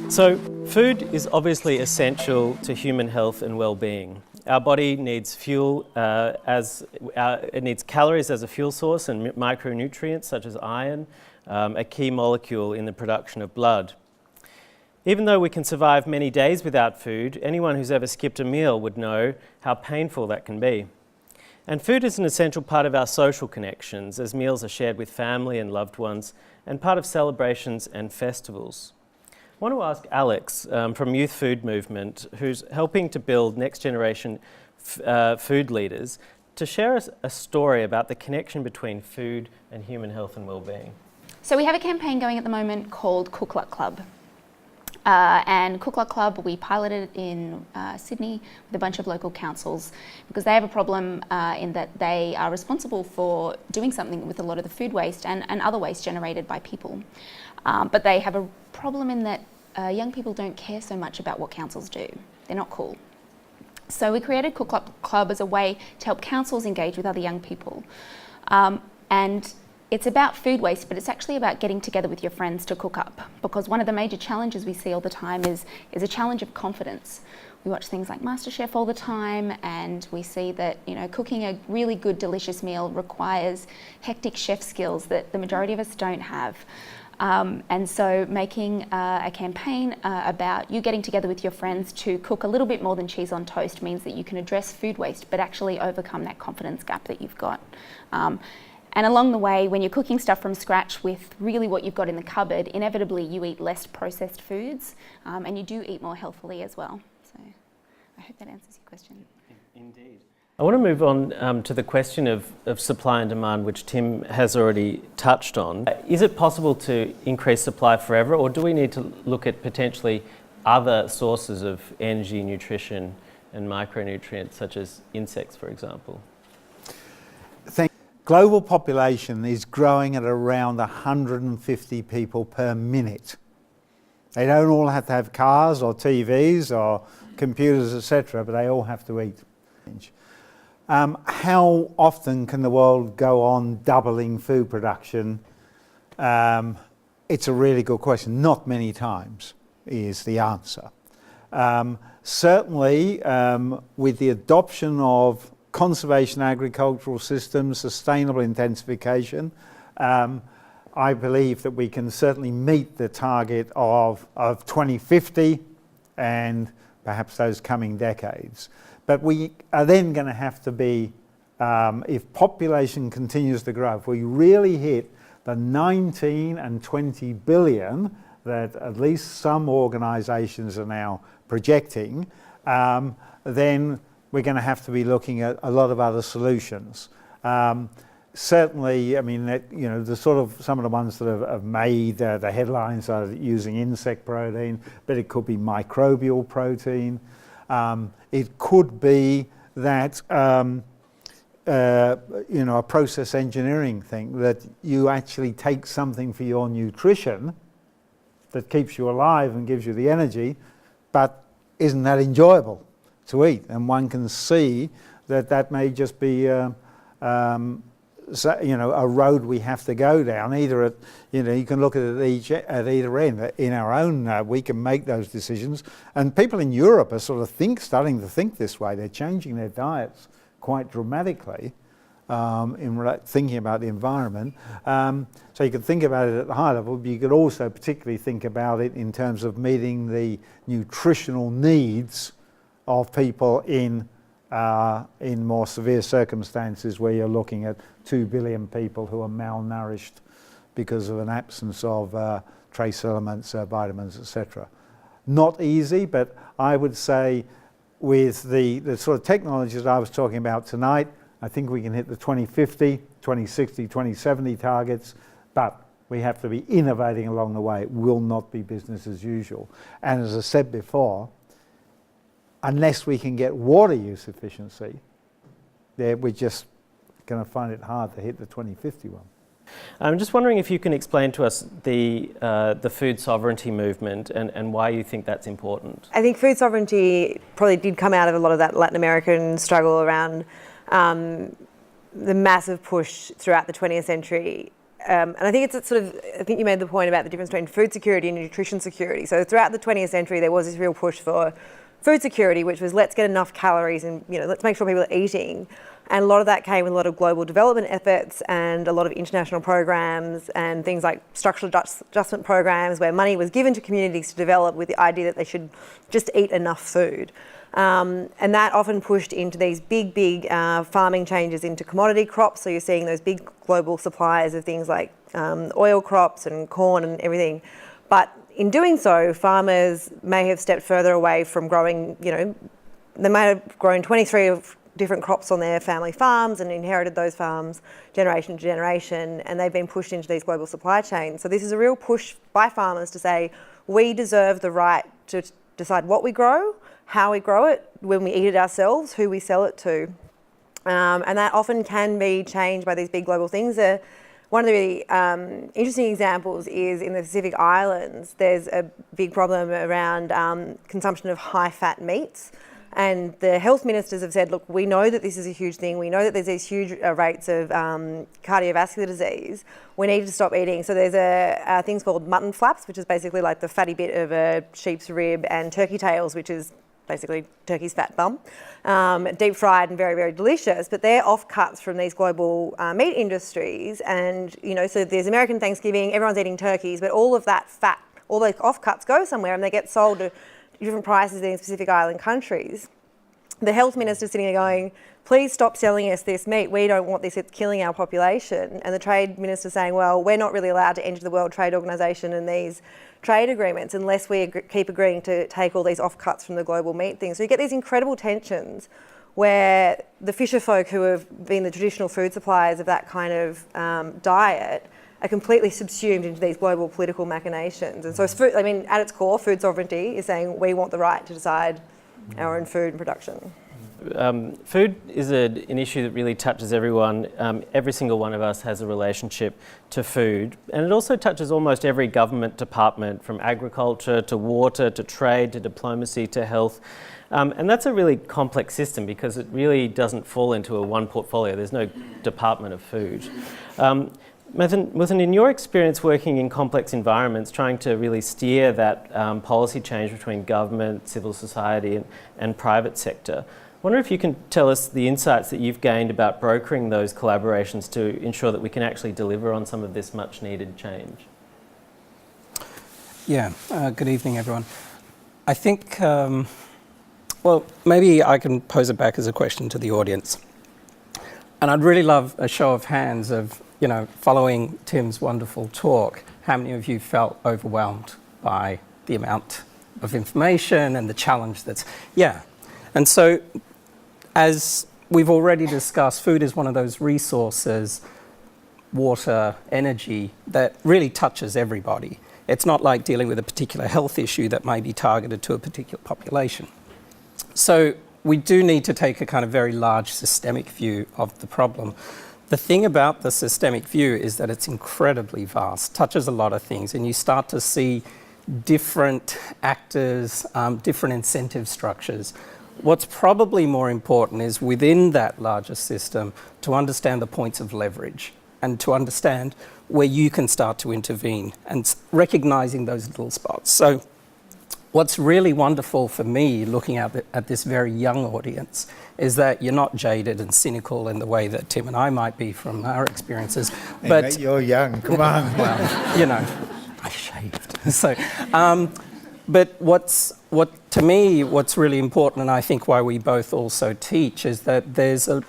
So, food is obviously essential to human health and well-being. Our body needs fuel it needs calories as a fuel source and micronutrients such as iron, a key molecule in the production of blood. Even though we can survive many days without food, anyone who's ever skipped a meal would know how painful that can be. And food is an essential part of our social connections, as meals are shared with family and loved ones, and part of celebrations and festivals. I want to ask Alex from Youth Food Movement, who's helping to build next generation food leaders, to share us a story about the connection between food and human health and well-being. So we have a campaign going at the moment called Cook Like Club. And Cook Like Club, we piloted in Sydney with a bunch of local councils because they have a problem in that they are responsible for doing something with a lot of the food waste and other waste generated by people. But they have a problem in that young people don't care so much about what councils do. They're not cool. So we created Cook Like Club as a way to help councils engage with other young people. And it's about food waste, but it's actually about getting together with your friends to cook up, because one of the major challenges we see all the time is a challenge of confidence. We watch things like MasterChef all the time, and we see that, you know, cooking a really good, delicious meal requires hectic chef skills that the majority of us don't have. And so making a campaign about you getting together with your friends to cook a little bit more than cheese on toast means that you can address food waste, but actually overcome that confidence gap that you've got. And along the way, when you're cooking stuff from scratch with really what you've got in the cupboard, inevitably you eat less processed foods, and you do eat more healthily as well. So I hope that answers your question. Indeed. I want to move on to the question of supply and demand, which Tim has already touched on. Is it possible to increase supply forever, or do we need to look at potentially other sources of energy, nutrition and micronutrients, such as insects, for example? Global population is growing at around 150 people per minute. They don't all have to have cars or TVs or computers, etc., but they all have to eat. How often can the world go on doubling food production? It's a really good question. Not many times is the answer. Certainly, with the adoption of conservation agricultural systems, sustainable intensification, I believe that we can certainly meet the target of 2050 and perhaps those coming decades. But we are then going to have to be, if population continues to grow, if we really hit the 19 and 20 billion that at least some organisations are now projecting, then we're going to have to be looking at a lot of other solutions. Certainly, I mean, the sort of some of the ones that have made the headlines are using insect protein, but it could be microbial protein. It could be that a process engineering thing, that you actually take something for your nutrition that keeps you alive and gives you the energy, but isn't that enjoyable to eat, and one can see that may just be a road we have to go down. Either at, you can look at it at either end. In our own, we can make those decisions, and people in Europe are sort of starting to think this way. They're changing their diets quite dramatically in thinking about the environment. So you could think about it at the high level, but you could also particularly think about it in terms of meeting the nutritional needs of people in more severe circumstances, where you're looking at 2 billion people who are malnourished because of an absence of trace elements, vitamins, etc. Not easy, but I would say with the sort of technologies I was talking about tonight, I think we can hit the 2050, 2060, 2070 targets, but we have to be innovating along the way. It will not be business as usual. And as I said before, unless we can get water use efficiency, we're just going to find it hard to hit the 2050 one. I'm just wondering if you can explain to us the food sovereignty movement and why you think that's important. I think food sovereignty probably did come out of a lot of that Latin American struggle around the massive push throughout the 20th century. And I think I think you made the point about the difference between food security and nutrition security. So throughout the 20th century, there was this real push for food security, which was let's get enough calories and, let's make sure people are eating. And a lot of that came with a lot of global development efforts and a lot of international programs and things like structural adjustment programs where money was given to communities to develop with the idea that they should just eat enough food. And that often pushed into these big farming changes into commodity crops. So you're seeing those big global suppliers of things like oil crops and corn and everything. But in doing so, farmers may have stepped further away from growing, they may have grown 23 of different crops on their family farms and inherited those farms generation to generation, and they've been pushed into these global supply chains. So this is a real push by farmers to say, we deserve the right to decide what we grow, how we grow it, when we eat it ourselves, who we sell it to. And that often can be changed by these big global things. One of the really interesting examples is in the Pacific Islands, there's a big problem around consumption of high-fat meats. And the health ministers have said, look, we know that this is a huge thing. We know that there's these huge rates of cardiovascular disease. We need to stop eating. So there's things called mutton flaps, which is basically like the fatty bit of a sheep's rib, and turkey tails, which is basically turkey's fat bum, deep fried and very, very delicious. But they're offcuts from these global meat industries. And, so there's American Thanksgiving, everyone's eating turkeys, but all of that fat, all those offcuts go somewhere and they get sold to different prices in Pacific Island countries. The health minister's sitting there going, please stop selling us this meat. We don't want this, it's killing our population. And the trade minister's saying, well, we're not really allowed to enter the World Trade Organization and these trade agreements unless we keep agreeing to take all these offcuts from the global meat thing. So you get these incredible tensions where the fisher folk who have been the traditional food suppliers of that kind of diet are completely subsumed into these global political machinations. And so food, at its core, food sovereignty is saying we want the right to decide our own food and production. Food is an issue that really touches everyone. Every single one of us has a relationship to food, and it also touches almost every government department, from agriculture to water to trade to diplomacy to health. And that's a really complex system because it really doesn't fall into a one portfolio. There's no department of food. Muthan, in your experience working in complex environments, trying to really steer that policy change between government, civil society and private sector, I wonder if you can tell us the insights that you've gained about brokering those collaborations to ensure that we can actually deliver on some of this much needed change. Yeah, good evening everyone. I think, well, maybe I can pose it back as a question to the audience. And I'd really love a show of hands of, following Tim's wonderful talk, how many of you felt overwhelmed by the amount of information and the challenge that's, And so, as we've already discussed, food is one of those resources, water, energy, that really touches everybody. It's not like dealing with a particular health issue that may be targeted to a particular population. So we do need to take a kind of very large systemic view of the problem. The thing about the systemic view is that it's incredibly vast, touches a lot of things, and you start to see different actors, different incentive structures. What's probably more important is within that larger system to understand the points of leverage and to understand where you can start to intervene and recognizing those little spots. So what's really wonderful for me looking at this very young audience is that you're not jaded and cynical in the way that Tim and I might be from our experiences. Hey, but mate, you're young, come on. Well, I shaved. So, but what's really important, and I think why we both also teach, is that there's a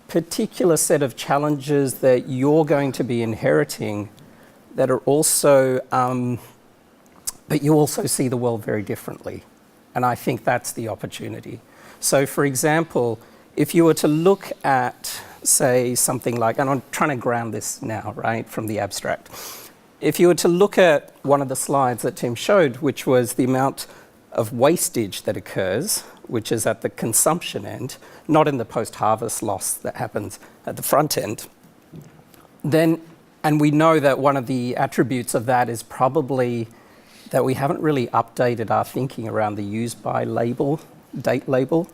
particular set of challenges that you're going to be inheriting that are also, but you also see the world very differently. And I think that's the opportunity. So for example, if you were to look at, say, something like, and I'm trying to ground this now, right, from the abstract. If you were to look at one of the slides that Tim showed, which was the amount of wastage that occurs, which is at the consumption end, not in the post-harvest loss that happens at the front end, then, and we know that one of the attributes of that is probably that we haven't really updated our thinking around the use by label, date label.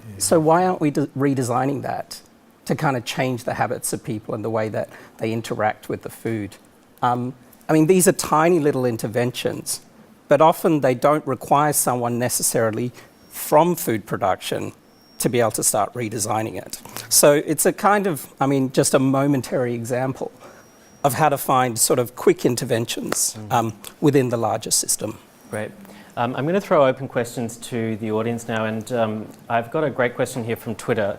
Yeah. So why aren't we redesigning that to kind of change the habits of people and the way that they interact with the food. I mean, these are tiny little interventions, but often they don't require someone necessarily from food production to be able to start redesigning it. So it's a kind of, I mean, just a momentary example of how to find sort of quick interventions within the larger system. Great. I'm going to throw open questions to the audience now, and I've got a great question here from Twitter.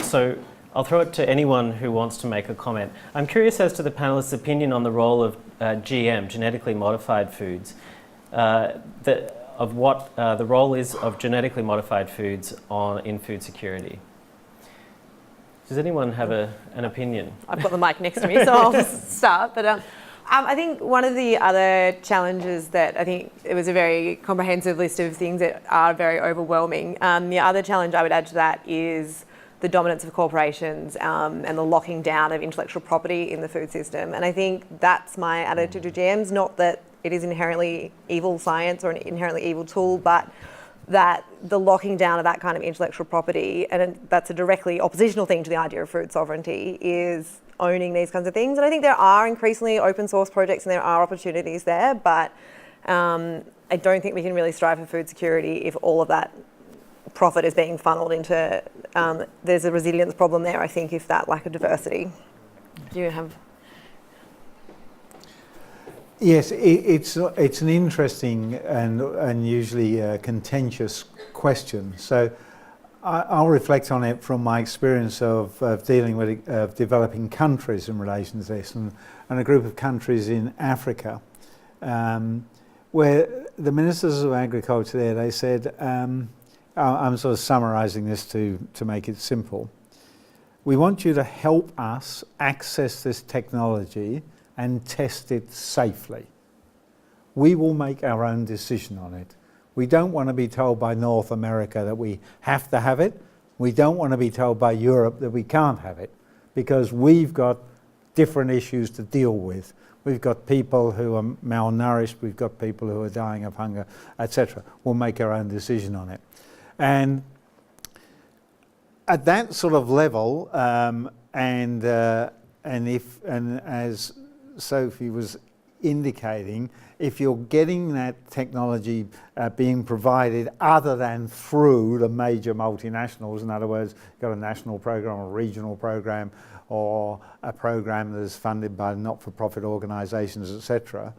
So I'll throw it to anyone who wants to make a comment. I'm curious as to the panelists' opinion on the role of GM, genetically modified foods, of what the role is of genetically modified foods in food security. Does anyone have an opinion? I've got the mic next to me, so I'll just start. But I think one of the other challenges that I think it was a very comprehensive list of things that are very overwhelming. The other challenge I would add to that is the dominance of corporations and the locking down of intellectual property in the food system. And I think that's my attitude to GMs, not that it is inherently evil science or an inherently evil tool, but that the locking down of that kind of intellectual property, and that's a directly oppositional thing to the idea of food sovereignty, is owning these kinds of things. And I think there are increasingly open source projects and there are opportunities there, but I don't think we can really strive for food security if all of that profit is being funneled into, there's a resilience problem there, I think, if that lack of diversity. Do you have? Yes, it's an interesting and usually contentious question. So I'll reflect on it from my experience of dealing with developing countries in relation to this, and a group of countries in Africa, where the ministers of agriculture there, they said, I'm sort of summarising this to make it simple. We want you to help us access this technology and test it safely. We will make our own decision on it. We don't want to be told by North America that we have to have it. We don't want to be told by Europe that we can't have it, because we've got different issues to deal with. We've got people who are malnourished, we've got people who are dying of hunger, etc. We'll make our own decision on it. And at that sort of level, and as Sophie was indicating, if you're getting that technology being provided other than through the major multinationals, in other words, you've got a national program, a regional program, or a program that is funded by not-for-profit organisations, etc.,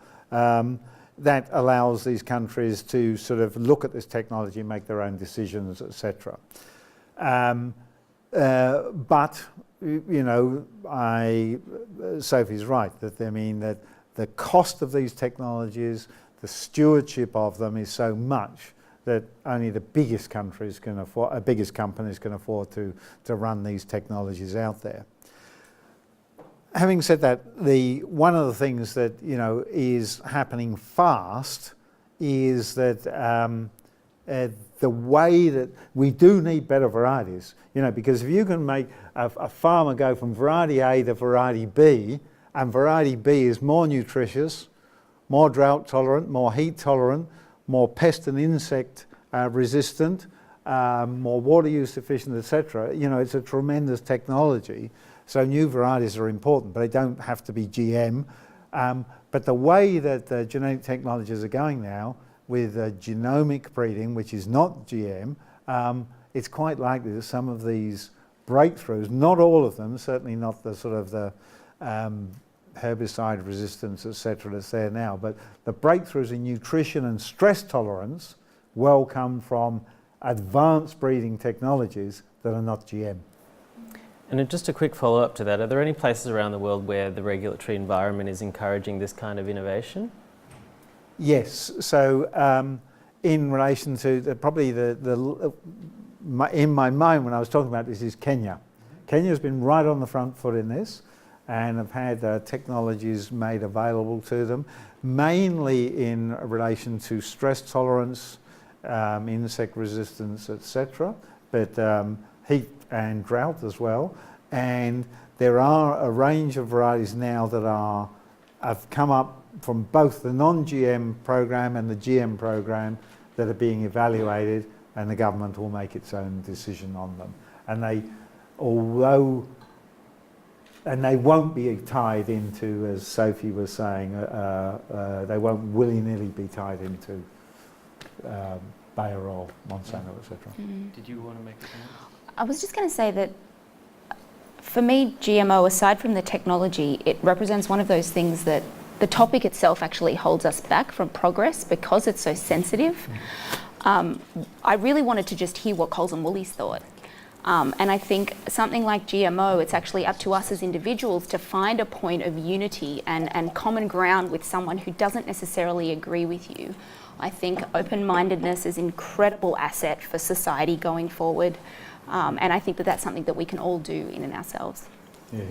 that allows these countries to sort of look at this technology and make their own decisions, etc. But you know, Sophie's right that that the cost of these technologies, the stewardship of them is so much that only the biggest countries can afford, biggest companies can afford to run these technologies out there. Having said that, one of the things that is happening fast is that the way that we do need better varieties, because if you can make a farmer go from variety A to variety B, and variety B is more nutritious, more drought tolerant, more heat tolerant, more pest and insect resistant, more water use efficient, etc. It's a tremendous technology. So new varieties are important, but they don't have to be GM. But the way that the genetic technologies are going now, with genomic breeding, which is not GM, it's quite likely that some of these breakthroughs, not all of them, certainly not the sort of the herbicide resistance, etc., that's there now, but the breakthroughs in nutrition and stress tolerance will come from advanced breeding technologies that are not GM. And just a quick follow-up to that, are there any places around the world where the regulatory environment is encouraging this kind of innovation? Yes, so in relation to probably in my mind when I was talking about this is Kenya. Kenya's been right on the front foot in this and have had technologies made available to them, mainly in relation to stress tolerance, insect resistance, etc., but heat and drought as well. And there are a range of varieties now that have come up from both the non-GM program and the GM program that are being evaluated, and the government will make its own decision on them. And although, and they won't be tied into, as Sophie was saying, they won't willy-nilly be tied into Bayer or Monsanto, etc. Did you want to make a comment? I was just going to say that for me, GMO, aside from the technology, it represents one of those things that the topic itself actually holds us back from progress because it's so sensitive. I really wanted to just hear what Coles and Woolies thought. And I think something like GMO, it's actually up to us as individuals to find a point of unity and common ground with someone who doesn't necessarily agree with you. I think open-mindedness is an incredible asset for society going forward. And I think that that's something that we can all do in and ourselves. Yeah.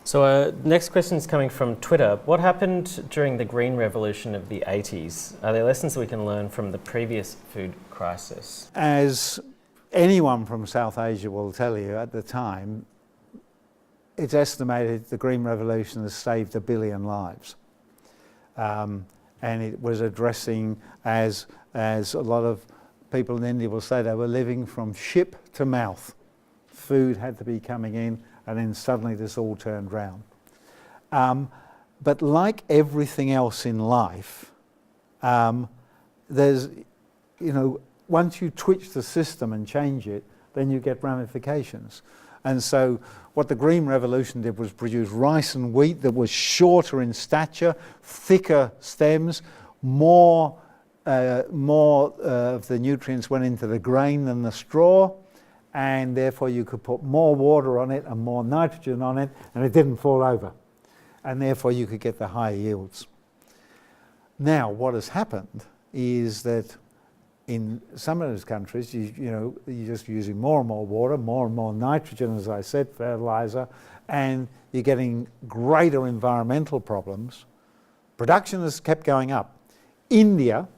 So next question is coming from Twitter. What happened during the Green Revolution of the 80s? Are there lessons we can learn from the previous food crisis? As anyone from South Asia will tell you, at the time, it's estimated the Green Revolution has saved 1 billion lives. And it was addressing, as a lot of people in India will say, they were living from ship to mouth. Food had to be coming in, and then suddenly this all turned round. But like everything else in life, there's, once you twitch the system and change it, then you get ramifications. And so what the Green Revolution did was produce rice and wheat that was shorter in stature, thicker stems, more of the nutrients went into the grain than the straw, and therefore you could put more water on it and more nitrogen on it, and it didn't fall over. And therefore you could get the high yields. Now, what has happened is that in some of those countries, you're just using more and more water, more and more nitrogen, as I said, fertilizer, and you're getting greater environmental problems. Production has kept going up. India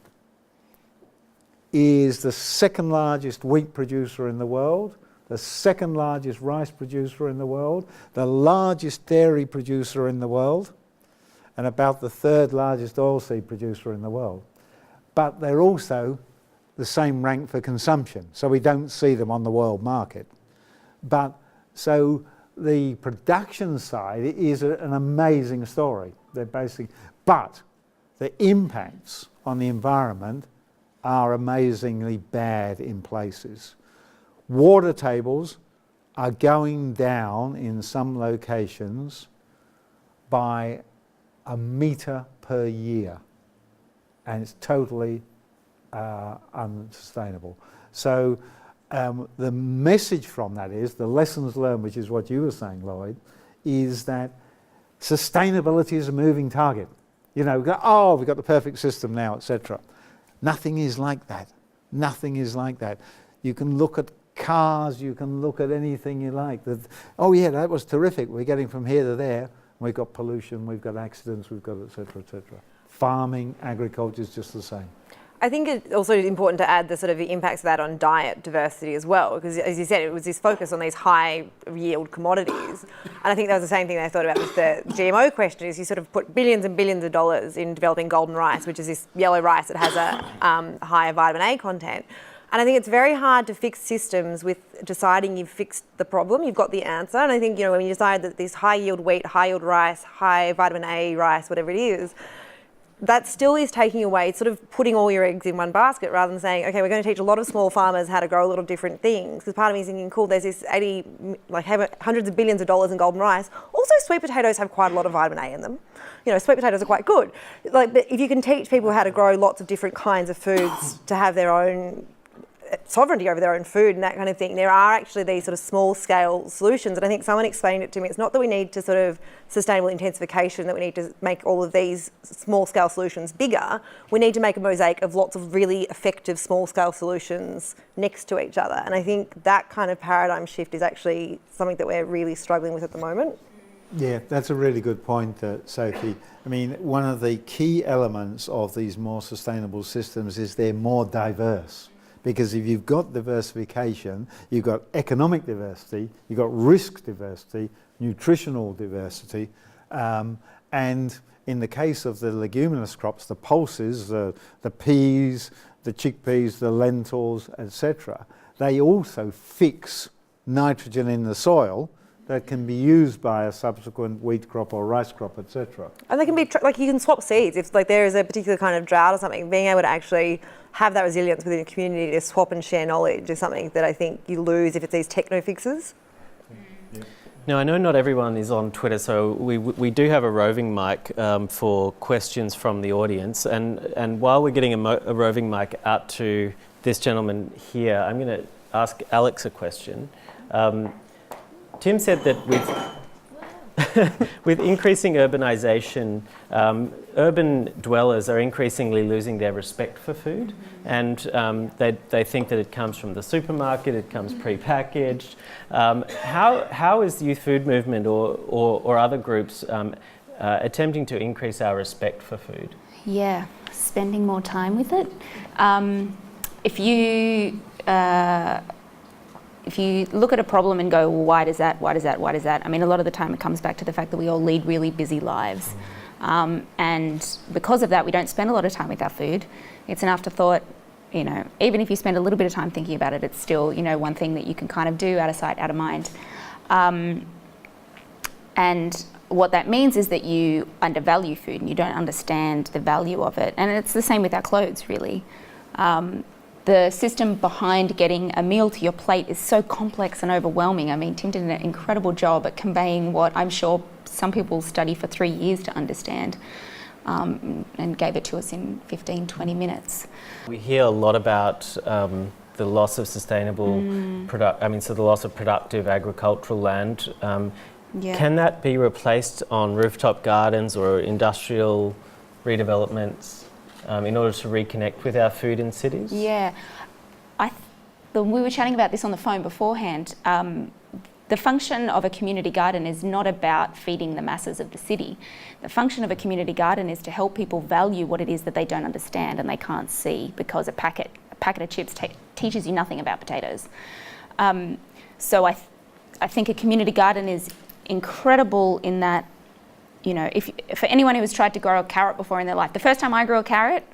is the second largest wheat producer in the world, the second largest rice producer in the world, the largest dairy producer in the world, and about the third largest oilseed producer in the world. But they're also the same rank for consumption, so we don't see them on the world market. But so the production side is an amazing story. But the impacts on the environment are amazingly bad in places. Water tables are going down in some locations by 1 metre per year, and it's totally unsustainable. So the message from that is, the lessons learned, which is what you were saying, Lloyd, is that sustainability is a moving target. We've got the perfect system now, etc. Nothing is like that. Nothing is like that. You can look at cars, you can look at anything you like. That was terrific. We're getting from here to there. We've got pollution, we've got accidents, we've got etc., etc. Farming, agriculture is just the same. I think it's also important to add the sort of the impacts of that on diet diversity as well, because as you said, it was this focus on these high yield commodities. And I think that was the same thing they thought about with the GMO question, is you sort of put billions and billions of dollars in developing golden rice, which is this yellow rice that has a higher vitamin A content. And I think it's very hard to fix systems with deciding you've fixed the problem, you've got the answer. And I think, when you decide that this high yield wheat, high yield rice, high vitamin A rice, whatever it is, that still is taking away, it's sort of putting all your eggs in one basket rather than saying, okay, we're going to teach a lot of small farmers how to grow a lot of different things. Because part of me is thinking, cool, there's this hundreds of billions of dollars in golden rice. Also, sweet potatoes have quite a lot of vitamin A in them. Sweet potatoes are quite good. But if you can teach people how to grow lots of different kinds of foods to have their own sovereignty over their own food and that kind of thing, there are actually these sort of small scale solutions. And I think someone explained it to me. It's not that we need to sort of sustainable intensification, that we need to make all of these small scale solutions bigger. We need to make a mosaic of lots of really effective small scale solutions next to each other. And I think that kind of paradigm shift is actually something that we're really struggling with at the moment. Yeah, that's a really good point, Sophie. I mean, one of the key elements of these more sustainable systems is they're more diverse. Because if you've got diversification, you've got economic diversity, you've got risk diversity, nutritional diversity, and in the case of the leguminous crops, the pulses, the peas, the chickpeas, the lentils, etc., they also fix nitrogen in the soil that can be used by a subsequent wheat crop or rice crop, etc. And they can be like you can swap seeds if like there is a particular kind of drought or something. Being able to actually have that resilience within a community to swap and share knowledge is something that I think you lose if it's these techno fixes. Now, I know not everyone is on Twitter, so we do have a roving mic for questions from the audience. And while we're getting a roving mic out to this gentleman here, I'm going to ask Alex a question. Tim said that with increasing urbanisation, urban dwellers are increasingly losing their respect for food, and they think that it comes from the supermarket, it comes pre-packaged. How is the Youth Food Movement or other groups attempting to increase our respect for food? Yeah, spending more time with it. If you look at a problem and go, well, why does that? I mean, a lot of the time it comes back to the fact that we all lead really busy lives. And because of that, we don't spend a lot of time with our food. It's an afterthought. You know, even if you spend a little bit of time thinking about it, it's still, you know, one thing that you can kind of do out of sight, out of mind. And what that means is that you undervalue food and you don't understand the value of it. And it's the same with our clothes, really. The system behind getting a meal to your plate is so complex and overwhelming. I mean, Tim did an incredible job at conveying what I'm sure some people study for 3 years to understand, and gave it to us in 15, 20 minutes. We hear a lot about the loss of sustainable the loss of productive agricultural land. Yeah. Can that be replaced on rooftop gardens or industrial redevelopments in order to reconnect with our food in cities? Yeah. We were chatting about this on the phone beforehand. The function of a community garden is not about feeding the masses of the city. The function of a community garden is to help people value what it is that they don't understand and they can't see, because a packet of chips teaches you nothing about potatoes. So I think a community garden is incredible in that, you know, for anyone who has tried to grow a carrot before in their life, the first time I grew a carrot,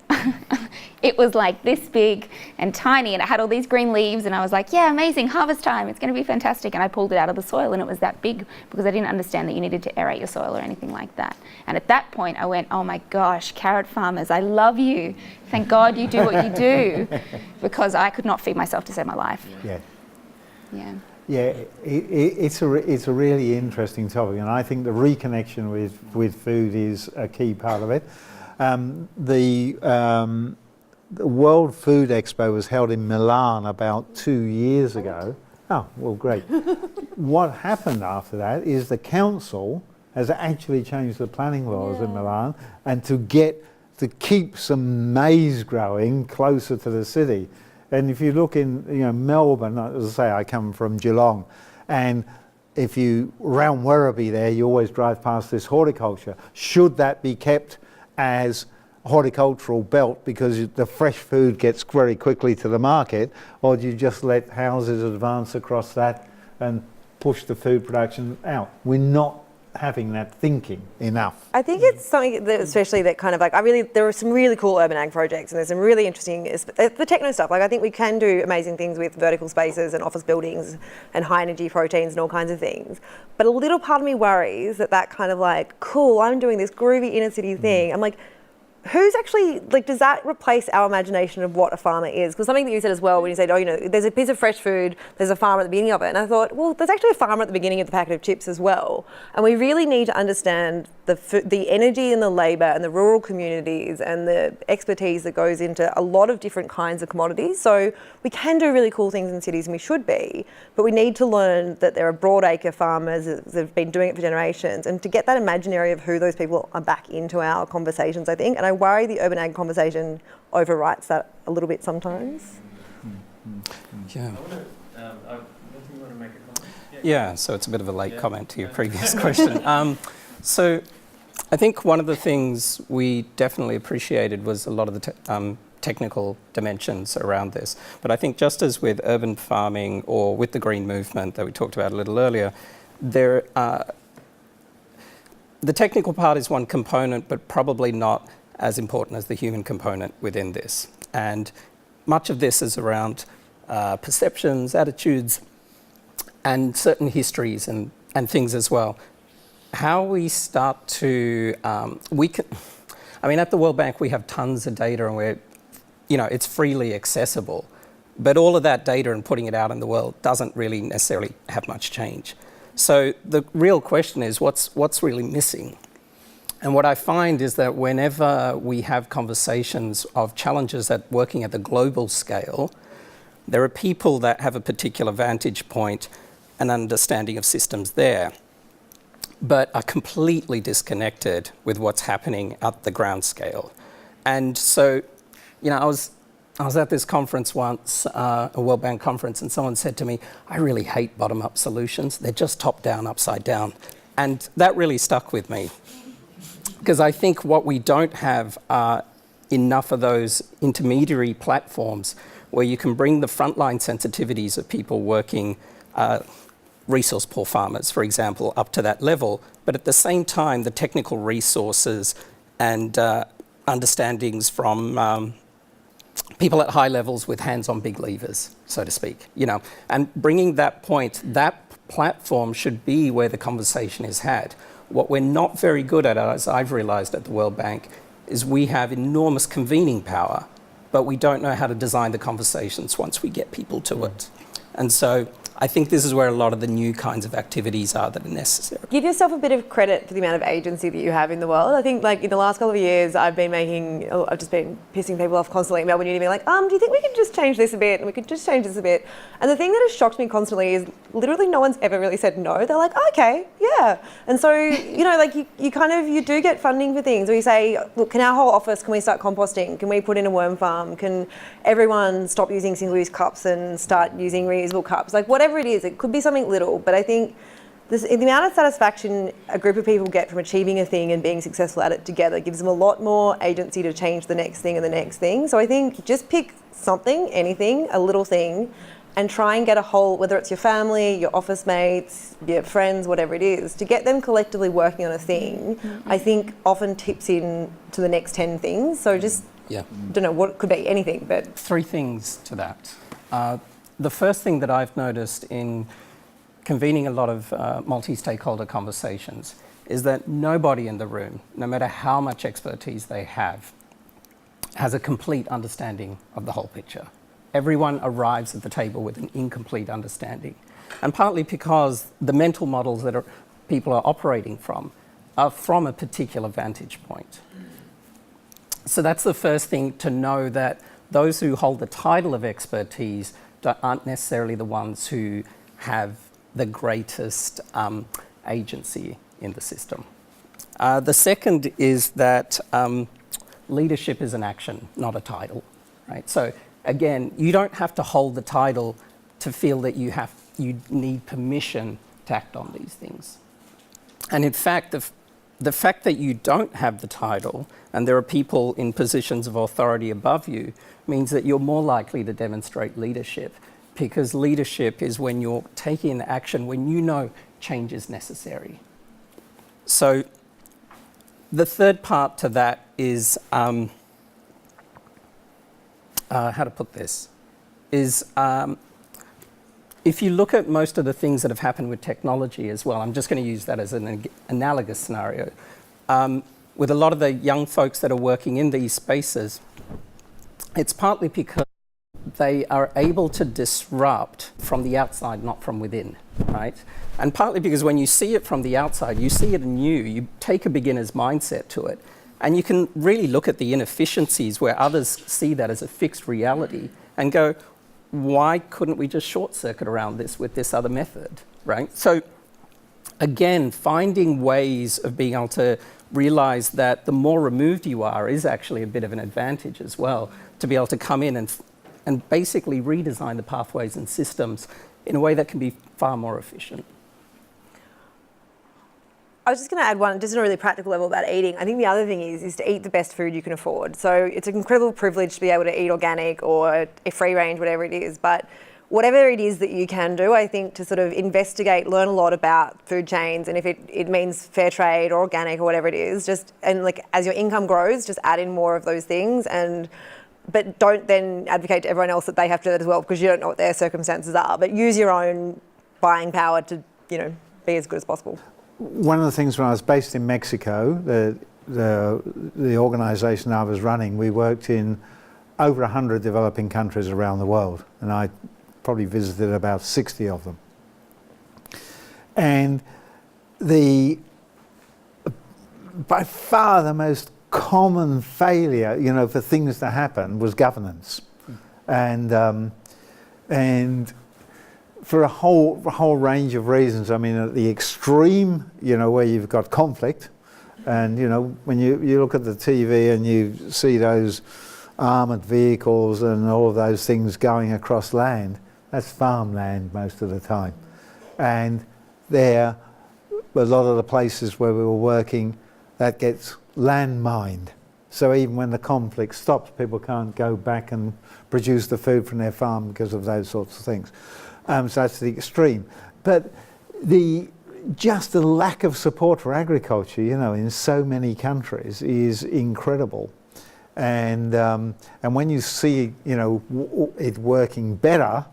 it was like this big and tiny, and it had all these green leaves, and I was like, yeah, amazing, harvest time, it's going to be fantastic. And I pulled it out of the soil, and it was that big because I didn't understand that you needed to aerate your soil or anything like that. And at that point, I went, oh my gosh, carrot farmers, I love you. Thank God you do what you do, because I could not feed myself to save my life. Yeah. Yeah. Yeah, it's a really interesting topic, and I think the reconnection with food is a key part of it. The World Food Expo was held in Milan about 2 years ago. Oh, well, great. What happened after that is the council has actually changed the planning laws in Milan, and to keep some maize growing closer to the city. And if you look in, you know, Melbourne, as I say, I come from Geelong, and if you round Werribee there, you always drive past this horticulture. Should that be kept as horticultural belt because the fresh food gets very quickly to the market, or do you just let houses advance across that and push the food production out? We're not having that thinking enough. I think it's something that, especially that kind of like, there are some really cool urban ag projects, and there's some really interesting, the techno stuff. Like, I think we can do amazing things with vertical spaces and office buildings and high energy proteins and all kinds of things. But a little part of me worries that kind of like, cool, I'm doing this groovy inner city thing. I'm like, who's actually, like, does that replace our imagination of what a farmer is? Because something that you said as well, when you said, oh, you know, there's a piece of fresh food, there's a farmer at the beginning of it. And I thought, well, there's actually a farmer at the beginning of the packet of chips as well. And we really need to understand the energy and the labour and the rural communities and the expertise that goes into a lot of different kinds of commodities. So we can do really cool things in cities, and we should be, but we need to learn that there are broadacre farmers that have been doing it for generations, and to get that imaginary of who those people are back into our conversations, I think. And I worry the urban ag conversation overwrites that a little bit sometimes. Yeah. You want to make a comment? Yeah, so it's a bit of a late comment to your previous question. So I think one of the things we definitely appreciated was a lot of the technical dimensions around this. But I think just as with urban farming or with the green movement that we talked about a little earlier, the technical part is one component, but probably not as important as the human component within this. And much of this is around perceptions, attitudes, and certain histories and things as well. How we start to, at the World Bank we have tons of data and it's freely accessible, but all of that data and putting it out in the world doesn't really necessarily have much change. So the real question is what's really missing? And what I find is that whenever we have conversations of challenges working at the global scale, there are people that have a particular vantage point and understanding of systems there, but are completely disconnected with what's happening at the ground scale. And so, I was at this conference once, a World Bank conference, and someone said to me, I really hate bottom-up solutions. They're just top-down, upside down. And that really stuck with me, because I think what we don't have are enough of those intermediary platforms where you can bring the frontline sensitivities of people working, resource poor farmers, for example, up to that level, but at the same time, the technical resources and understandings from people at high levels with hands on big levers, so to speak, and bringing that platform should be where the conversation is had. What we're not very good at, as I've realized at the World Bank, is we have enormous convening power, but we don't know how to design the conversations once we get people to it. And so I think this is where a lot of the new kinds of activities are that are necessary. Give yourself a bit of credit for the amount of agency that you have in the world. I think in the last couple of years, I've just been pissing people off constantly, emailing you, being like, do you think we could just change this a bit? And we could just change this a bit. And the thing that has shocked me constantly is literally no one's ever really said no. They're like, okay, yeah. And so, you do get funding for things. Or you say, look, can our whole office, can we start composting? Can we put in a worm farm? Can everyone stop using single-use cups and start using reusable cups? Whatever it is, it could be something little, but I think the amount of satisfaction a group of people get from achieving a thing and being successful at it together gives them a lot more agency to change the next thing and the next thing. So I think just pick something, anything, a little thing, and try and get a whole, whether it's your family, your office mates, your friends, whatever it is, to get them collectively working on a thing, I think often tips in to the next 10 things. So just, don't know, what could be anything, but... 3 things to that. The first thing that I've noticed in convening a lot of multi-stakeholder conversations is that nobody in the room, no matter how much expertise they have, has a complete understanding of the whole picture. Everyone arrives at the table with an incomplete understanding. And partly because the mental models that people are operating from are from a particular vantage point. So that's the first thing, to know that those who hold the title of expertise aren't necessarily the ones who have the greatest agency in the system. The second is that leadership is an action, not a title, right? So again, you don't have to hold the title to feel that you need permission to act on these things. And in fact, the fact that you don't have the title and there are people in positions of authority above you means that you're more likely to demonstrate leadership, because leadership is when you're taking action when you know change is necessary. So the third part to that is, how to put this, is if you look at most of the things that have happened with technology as well, I'm just going to use that as an analogous scenario. With a lot of the young folks that are working in these spaces, it's partly because they are able to disrupt from the outside, not from within, right? And partly because when you see it from the outside, you see it anew, you take a beginner's mindset to it, and you can really look at the inefficiencies where others see that as a fixed reality and go, why couldn't we just short circuit around this with this other method, right? So again, finding ways of being able to realize that the more removed you are is actually a bit of an advantage as well, to be able to come in and basically redesign the pathways and systems in a way that can be far more efficient. I was just going to add one, just on a really practical level about eating. I think the other thing is to eat the best food you can afford. So it's an incredible privilege to be able to eat organic or a free range, whatever it is. But whatever it is that you can do, I think, to sort of investigate, learn a lot about food chains, and if it means fair trade or organic or whatever it is, and as your income grows, just add in more of those things, but don't then advocate to everyone else that they have to do that as well, because you don't know what their circumstances are. But use your own buying power to, be as good as possible. One of the things when I was based in Mexico, the organisation I was running, we worked in over 100 developing countries around the world, and I probably visited about 60 of them. And by far the most common failure, for things to happen was governance, and for a whole range of reasons. I mean, at the extreme, where you've got conflict, and when you look at the TV and you see those armoured vehicles and all of those things going across land, that's farmland most of the time. And a lot of the places where we were working, that gets landmined. So even when the conflict stops, people can't go back and produce the food from their farm because of those sorts of things. So that's the extreme. But just the lack of support for agriculture, in so many countries is incredible. And when you see, it working better,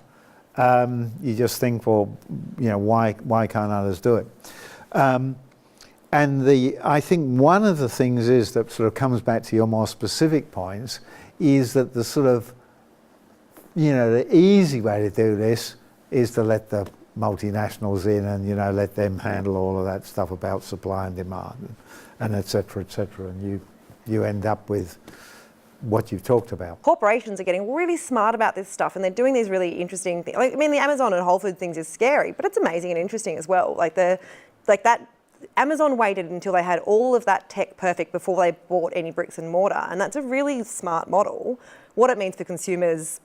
you just think, well, why can't others do it? And I think one of the things is that sort of comes back to your more specific points, is that the sort of, the easy way to do this is to let the multinationals in and, let them handle all of that stuff about supply and demand and et cetera, and you end up with what you've talked about. Corporations are getting really smart about this stuff, and they're doing these really interesting things. I mean, the Amazon and Whole Foods things is scary, but it's amazing and interesting as well. Like that Amazon waited until they had all of that tech perfect before they bought any bricks and mortar, and that's a really smart model. What it means for consumers,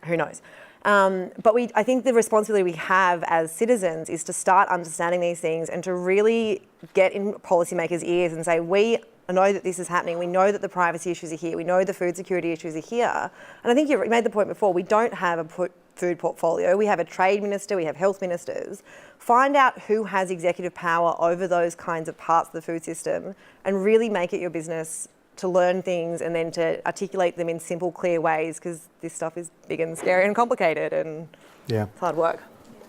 who knows? But I think the responsibility we have as citizens is to start understanding these things and to really get in policymakers' ears and say, we know that this is happening, we know that the privacy issues are here, we know the food security issues are here. And I think you made the point before, we don't have a food portfolio, we have a trade minister, we have health ministers. Find out who has executive power over those kinds of parts of the food system and really make it your business to learn things and then to articulate them in simple, clear ways, because this stuff is big and scary and complicated and it's hard work.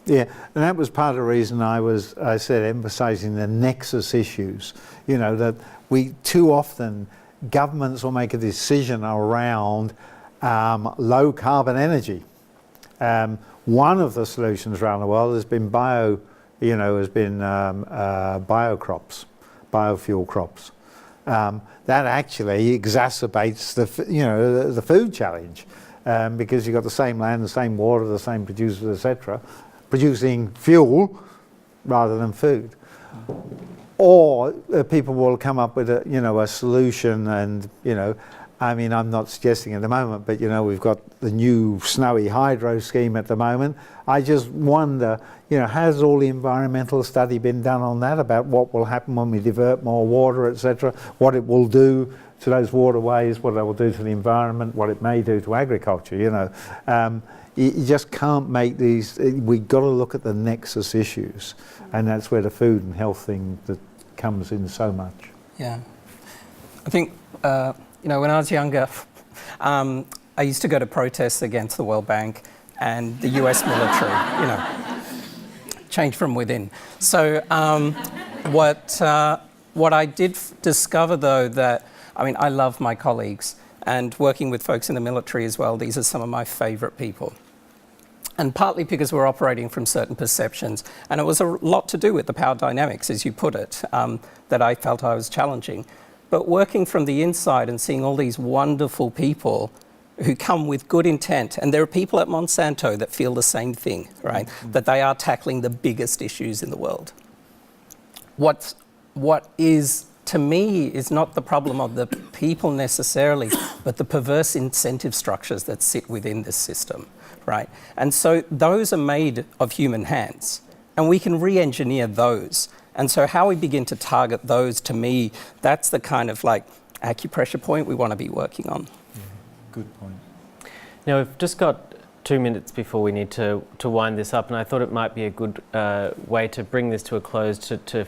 Yeah, and that was part of the reason I said emphasising the nexus issues. That we too often, governments will make a decision around low carbon energy. One of the solutions around the world has been biocrops, biofuel crops. That actually exacerbates the food challenge, because you've got the same land, the same water, the same producers, etc., producing fuel rather than food. Or people will come up with a solution, and I mean, I'm not suggesting at the moment, but we've got the new snowy hydro scheme at the moment. I just wonder, has all the environmental study been done on that, about what will happen when we divert more water, etc., what it will do to those waterways, what it will do to the environment, what it may do to agriculture, You just can't make these, we've got to look at the nexus issues, and that's where the food and health thing that comes in so much. Yeah. I think, when I was younger, I used to go to protests against the World Bank and the US military, change from within. So what I did discover, though, that, I love my colleagues, and working with folks in the military as well, these are some of my favourite people. And partly because we're operating from certain perceptions, and it was a lot to do with the power dynamics, as you put it, that I felt I was challenging. But working from the inside and seeing all these wonderful people who come with good intent, and there are people at Monsanto that feel the same thing, right? Mm-hmm. That they are tackling the biggest issues in the world. What is, to me, is not the problem of the people necessarily, but the perverse incentive structures that sit within this system, right? And so those are made of human hands, and we can re-engineer those. And so how we begin to target those, to me, that's the kind of acupressure point we want to be working on. Yeah, good point. Now, we've just got 2 minutes before we need to wind this up, and I thought it might be a good way to bring this to a close to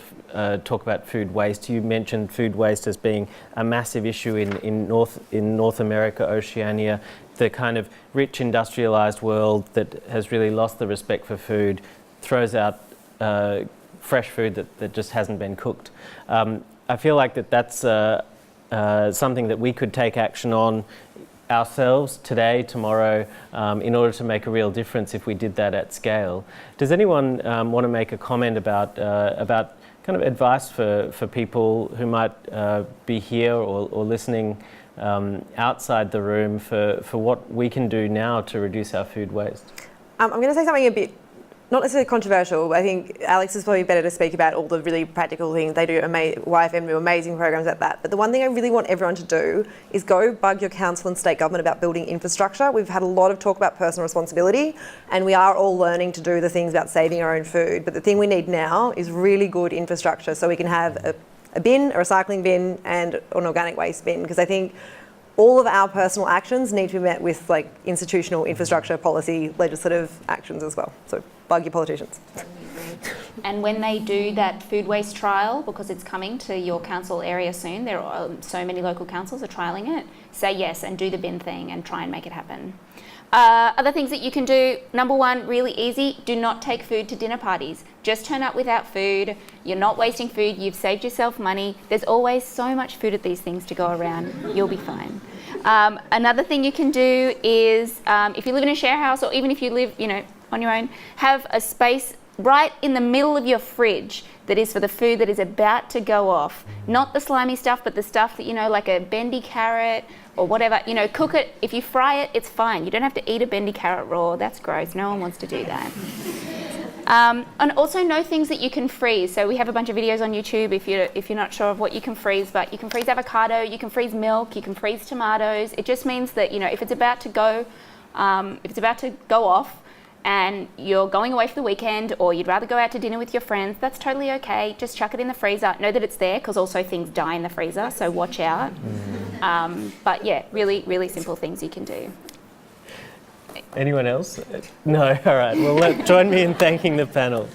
talk about food waste. You mentioned food waste as being a massive issue in North America, Oceania, the kind of rich industrialised world that has really lost the respect for food throws out fresh food that just hasn't been cooked. I feel like that's something that we could take action on ourselves today, tomorrow, in order to make a real difference if we did that at scale. Does anyone want to make a comment about kind of advice for people who might be here or listening outside the room for what we can do now to reduce our food waste? I'm going to say something a bit, not necessarily controversial, but I think Alex is probably better to speak about all the really practical things. They do, YFM do amazing programs at that. But the one thing I really want everyone to do is go bug your council and state government about building infrastructure. We've had a lot of talk about personal responsibility, and we are all learning to do the things about saving our own food. But the thing we need now is really good infrastructure so we can have a bin, a recycling bin, and an organic waste bin. Because I think all of our personal actions need to be met with like institutional infrastructure, policy, legislative actions as well. So bug your politicians. And when they do that food waste trial, because it's coming to your council area soon, there are so many local councils are trialling it, say yes and do the bin thing and try and make it happen. Other things that you can do, number one, really easy, do not take food to dinner parties. Just turn up without food. You're not wasting food. You've saved yourself money. There's always so much food at these things to go around. You'll be fine. Another thing you can do is, if you live in a share house or even if you live, on your own, have a space right in the middle of your fridge that is for the food that is about to go off. Not the slimy stuff, but the stuff that, like a bendy carrot or whatever. Cook it. If you fry it, it's fine. You don't have to eat a bendy carrot raw. That's gross. No one wants to do that. And also know things that you can freeze. So we have a bunch of videos on YouTube if you're not sure of what you can freeze, but you can freeze avocado, you can freeze milk, you can freeze tomatoes. It just means that, if it's about to go off, and you're going away for the weekend or you'd rather go out to dinner with your friends, that's totally okay. Just chuck it in the freezer. Know that it's there because also things die in the freezer, so watch out. But yeah, really, really simple things you can do. Anyone else? No? All right. Well, join me in thanking the panel.